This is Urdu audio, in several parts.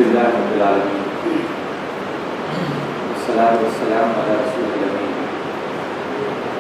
للہ رب العالمین والصلاۃ والسلام علی رسول الامین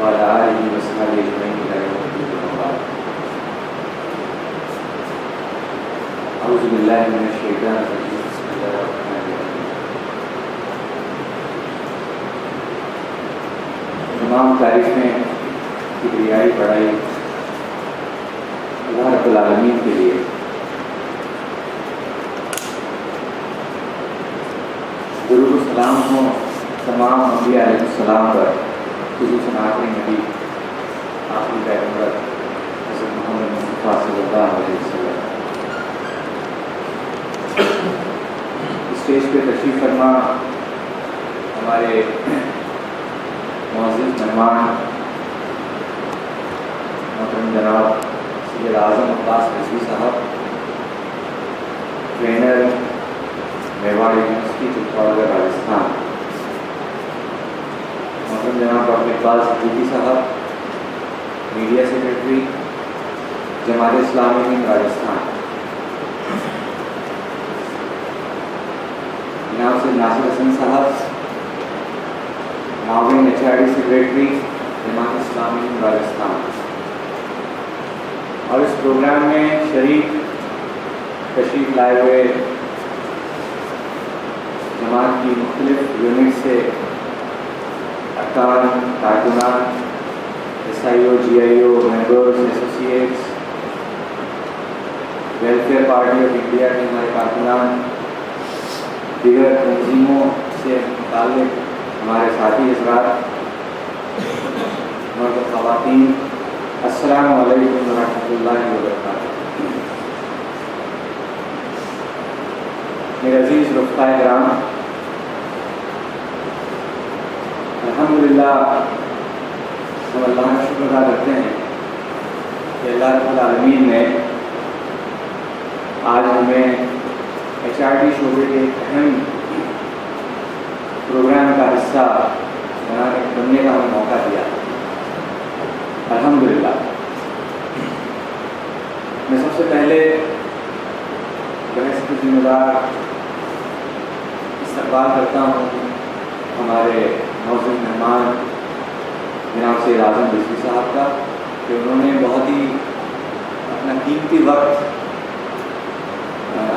وعلی آلہ وصحبہ اجمعین الی یوم الدین اما بعد۔ اعوذ باللہ من الشیطان الرجیم، بسم اللہ الرحمن الرحیم۔ تمام تعریفیں کبریائی بڑائی اللہ رب العالمین کے لیے۔ درود و سلام ہو تمام انبیاء علیہ السلام پر، خصوصاً آخری نبی آخری پیغمبر حضرت محمد مصطفیٰ صلی اللہ علیہ وسلم۔ اسٹیج پہ تشریف فرما ہمارے معزز مہمان محترم جناب سید اعظم عباس رضوی صاحب، ٹرینر میواڑ یونیورسٹی چتور گڑھ راجستھان، محترم جناب ڈاکٹر اقبال صدیقی صاحب، میڈیا سیکرٹری جماعت اسلامی ہند راجستھان، جناب سے ناصر حسن صاحب، معاون HRD سیکرٹری جماعت اسلامی ہند راجستھان، اور اس پروگرام میں شریک تشریف لائے ہوئے جماعت کی مختلف یونٹ سے ارکان، کارکنان، SIO GIO members, associates, welfare party of India کے ہمارے کارکنان، دیگر تنظیموں سے متعلق ہمارے ساتھی حضرات، مرد و خواتین، السلام علیکم ورحمۃ اللہ وبرکاتہ۔ میرے عزیز رفقائے کرام، الحمدللہ ہم اللہ کا شکر ادا کرتے ہیں کہ اللہ رب العالمین نے آج ہمیں HRD شعبے کے ایک اہم پروگرام کا حصہ بننے کا ہمیں موقع دیا، الحمدللہ۔ میں سب سے پہلے بحث کے ذمہ دار استقبال کرتا ہوں ہمارے معزز مہمان جناب سید اعظم رضوی صاحب کا، کہ انہوں نے بہت ہی اپنا قیمتی وقت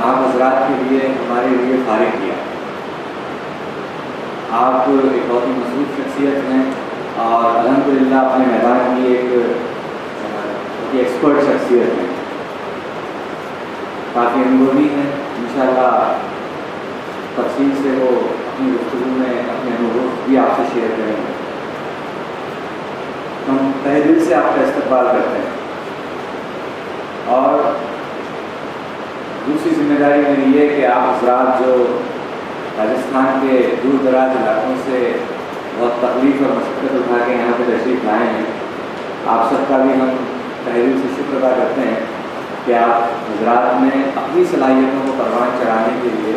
آپ حضرات کے لیے ہمارے لیے فارغ کیا۔ آپ ایک بہت ہی مضبوط شخصیت ہیں اور الحمدللہ اپنے میدان کی ایک ایکسپرٹ شخصیت ہیں، کافی انوبھوی ہیں۔ انشاءاللہ تفصیل سے وہ اپنی گفتگو میں اپنے انوبھو بھی آپ سے شیئر کریں گے۔ ہم تہہ دل سے آپ کا استقبال کرتے ہیں، اور دوسری ذمہ داری میری یہ کہ آپ حضرات جو راجستھان کے دور دراز علاقوں سے بہت تکلیف اور مشقت اٹھا کے یہاں پہ تشریف لائے ہیں، آپ سب کا بھی ہم تہہ دل سے شکر ادا کرتے ہیں کہ آپ حضرات نے اپنی صلاحیتوں کو پروان چڑھانے کے لیے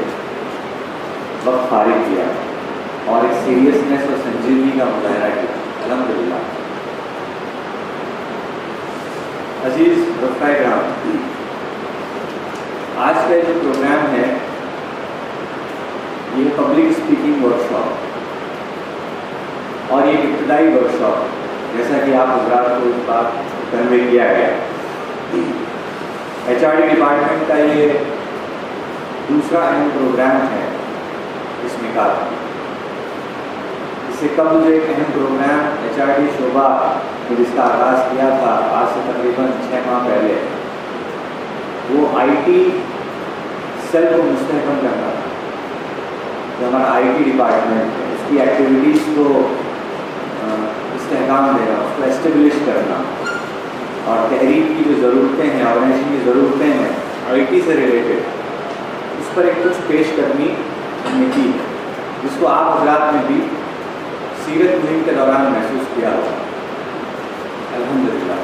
وقت فارغ کیا اور ایک سیریسنس اور سنجیدگی کا مظاہرہ کیا، الحمدللہ۔ عزیز رفقائے کرام، آج کا جو پروگرام ہے یہ پبلک اسپیکنگ ورکشاپ، اور یہ ابتدائی ورکشاپ جیسا کہ آپ حضرات کو اس بات کنوے کیا گیا۔ HRD ڈپارٹمنٹ کا یہ دوسرا اہم پروگرام ہے اس نکال میں۔ اس سے قبل جو ایک اہم پروگرام HRD شعبہ نے جس کا آغاز کیا تھا آج سے تقریباً 6 ماہ پہلے، وہ IT سیل کو مستحکم کرنا تھا۔ جو ہمارا IT ڈپارٹمنٹ ہے اس کی ایکٹیویٹیز کو استحکام دینا، اس کو اسٹیبلش کرنا، اور تحریک کی جو ضرورتیں ہیں، آرگنائزیشن کی ضرورتیں ہیں IT سے ریلیٹڈ، اس پر ایک کچھ پیش قدمی ہم نے کی، جس کو آپ حضرات نے بھی سیرت مہم کے دوران محسوس کیا ہوگا، الحمدللہ۔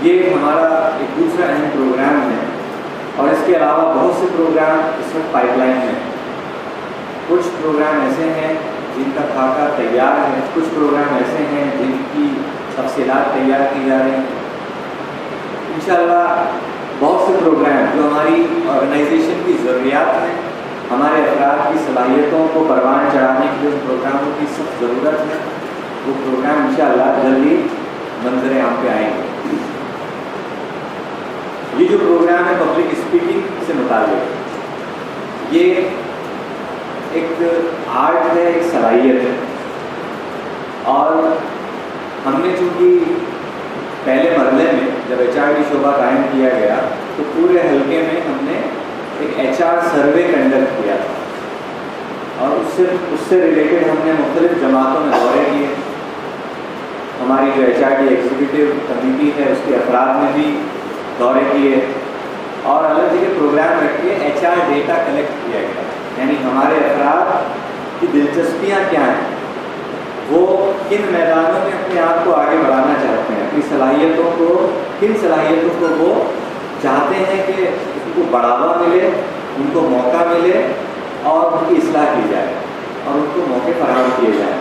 یہ ہمارا ایک دوسرا اہم پروگرام ہے، اور اس کے علاوہ بہت سے پروگرام اس وقت پائپ لائن میں ہیں۔ کچھ پروگرام ایسے ہیں جن کا خاکہ تیار ہے، کچھ پروگرام ایسے ہیں جن کی تفصیلات تیار کی جا رہی ہیں۔ انشاءاللہ بہت سے پروگرام جو ہماری آرگنائزیشن کی ضروریات ہیں، ہمارے افراد کی صلاحیتوں کو پروان چڑھانے کے لیے ان پروگراموں کی سخت ضرورت ہے، وہ پروگرام انشاءاللہ جلدی منظر عام پہ آئیں گے۔ یہ جو پروگرام ہے پبلک اسپیکنگ سے متعلق، یہ ایک آرٹ ہے، ایک صلاحیت ہے، اور ہم نے چونکہ پہلے مرحلے میں جب HRD شعبہ قائم کیا گیا تو پورے حلقے میں ہم نے ایک HR سروے کنڈکٹ کیا تھا، اور اس سے ریلیٹڈ ہم نے مختلف جماعتوں میں دورے کیے۔ ہماری جو HRD ایگزیکٹو کمیٹی ہے اس کے افراد نے بھی دورے کیے، اور الگ جگہ پروگرام رکھ کے HR ڈیٹا کلیکٹ کیا گیا، یعنی ہمارے افراد کی دلچسپیاں کیا ہیں، وہ کن میدانوں میں اپنے آپ کو آگے بڑھانا چاہتے ہیں، اپنی صلاحیتوں کو، کن صلاحیتوں کو وہ چاہتے ہیں کہ ان کو بڑھاوا ملے، ان کو موقع ملے اور ان کی اصلاح کی جائے اور ان کو موقع فراہم کیے جائیں۔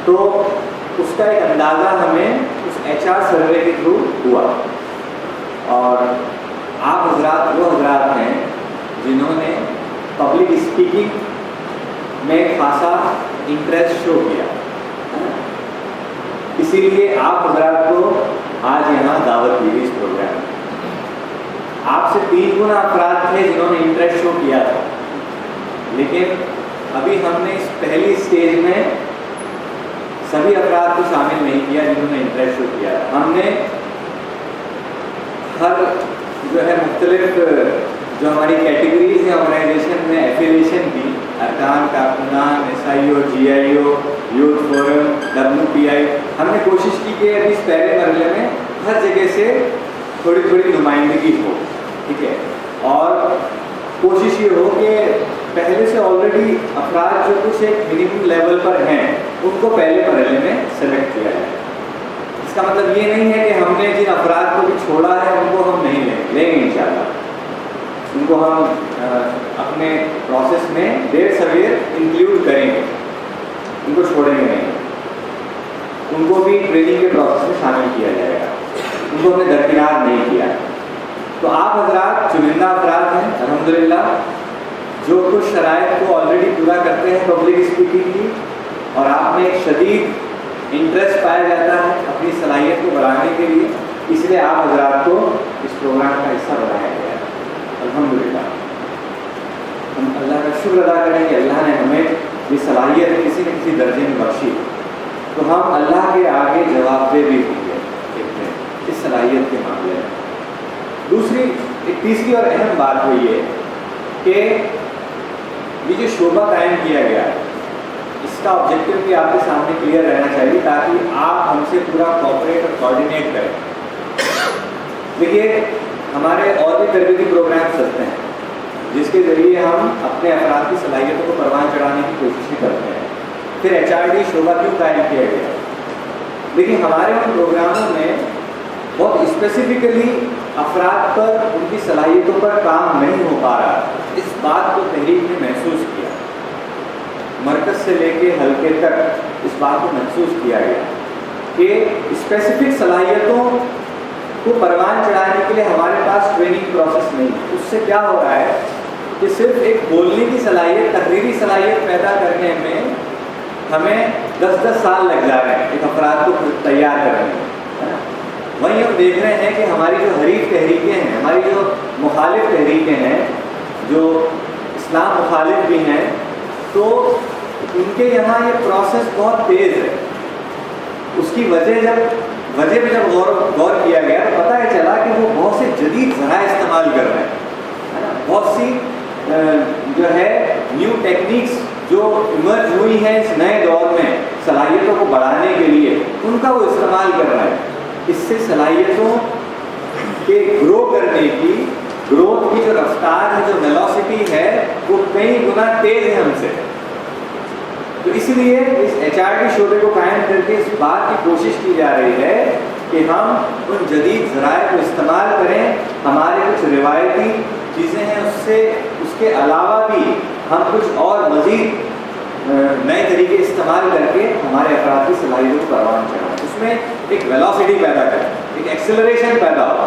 تو اس کا ایک اندازہ ہمیں اس HR سروے کے تھرو ہوا، اور آپ حضرات وہ حضرات ہیں جنہوں نے پبلک اسپیکنگ میں خاصا انٹرسٹ شو کیا، اسی لیے آپ حضرات کو آج یہاں دعوت دی گئی اس پروگرام میں۔ آپ سے 3 گنا افراد تھے جنہوں نے انٹرسٹ شو کیا تھا، لیکن ابھی ہم نے اس پہلی اسٹیج میں سبھی افراد کو شامل نہیں کیا جنہوں نے انٹرسٹ شو کیا۔ ہم نے ہر جو ہے مختلف جو ہماری کیٹیگریز ہیں آرگنائزیشن میں ایفیلیشن کی، ارکان، کارکنان، SIO، GIO، youth forum, WPI، ہم نے کوشش کی کہ ابھی اس پہلے مرحلے میں ہر جگہ سے تھوڑی تھوڑی نمائندگی ہو، ٹھیک ہے، اور کوشش یہ ہو کہ پہلے سے آلریڈی افراد جو کچھ ایک منیمم لیول پر ہیں ان کو پہلے مرحلے میں سلیکٹ کیا جائے۔ اس کا مطلب یہ نہیں ہے کہ ہم نے جن افراد کو بھی چھوڑا ہے ان کو ہم نہیں لیں گے انشاءاللہ، ان کو ہم اپنے پروسیس میں دیر سویر انکلیوڈ کریں گے، ان کو چھوڑیں گے نہیں، ان کو بھی ٹریننگ کے پروسیس میں شامل کیا جائے گا، ان کو ہم نے درکنار نہیں کیا۔ تو آپ حضرات چنندہ افراد ہیں الحمدللہ، جو کچھ شرائط کو آلریڈی پورا کرتے ہیں پبلک اسپیکنگ کی، اور آپ میں ایک شدید انٹرسٹ پایا جاتا ہے اپنی صلاحیت کو بڑھانے کے لیے، اس لیے آپ حضرات کو اس پروگرام کا حصہ بنایا گیا ہے۔ الحمدللہ ہم اللہ کا شکر ادا کریں کہ اللہ نے ہمیں یہ صلاحیت کسی نہ کسی درجے میں بخشی، تو ہم اللہ کے آگے جواب دہ بھی ہوں گے اس صلاحیت کے معاملے میں۔ ایک تیسری اور اہم بات وہ یہ کہ یہ جو شعبہ قائم کیا گیا ہے اس کا آبجیکٹو بھی آپ کے سامنے کلیئر رہنا چاہیے تاکہ آپ ہم سے پورا کوآپریٹ اور کوآرڈینیٹ کریں۔ دیکھیے ہمارے اور بھی تربیتی پروگرام چلتے ہیں جس کے ذریعے ہم اپنے افراد کی صلاحیتوں کو پروان چڑھانے کی کوششیں کرتے ہیں۔ پھر HRD شعبہ کیوں قائم کیا گیا؟ لیکن ہمارے ان پروگراموں میں بہت اسپیسیفکلی افراد پر ان کی صلاحیتوں پر کام نہیں ہو پا رہا، اس بات کو تحریک نے محسوس کیا، مرکز سے لے کے حلقے تک اس بات کو محسوس کیا گیا کہ اسپیسیفک صلاحیتوں کو پروان چڑھانے کے لیے ہمارے پاس ٹریننگ پروسیس نہیں ہے۔ اس سے کیا ہو رہا ہے کہ صرف ایک بولنے کی صلاحیت، تقریری صلاحیت پیدا کرنے میں ہمیں 10 سال لگ جا رہے ہیں ایک افراد کو تیار کرنے میں۔ وہیں ہم دیکھ رہے ہیں کہ ہماری جو حریف تحریکیں ہیں، ہماری جو مخالف تحریکیں ہیں، جو اسلام مخالف بھی ہیں، تو ان کے یہاں یہ پروسیس بہت تیز ہے۔ اس کی وجہ پہ جب غور کیا گیا تو پتہ یہ چلا کہ وہ بہت سے جدید ذرائع استعمال کر رہے ہیں، بہت سی جو ہے نیو ٹیکنیکس جو ایمرج ہوئی ہیں اس نئے دور میں صلاحیتوں کو بڑھانے کے لیے، ان کا وہ استعمال کر رہے ہیں۔ اس سے صلاحیتوں کے گروتھ کی جو رفتار ہے، جو ویلوسٹی ہے، وہ کئی گنا تیز ہے ہم سے۔ تو اس لیے اس HRD شعبے کو قائم کر کے اس بات کی کوشش کی جا رہی ہے کہ ہم ان جدید ذرائع کو استعمال کریں، ہمارے کچھ روایتی چیزیں ہیں اس کے علاوہ بھی ہم کچھ اور مزید نئے طریقے استعمال کر کے ہمارے افراد کی صلاحیتوں کو پروان چڑھائیں، اس میں ایک ویلوسٹی پیدا کریں، ایک ایکسلریشن پیدا ہو۔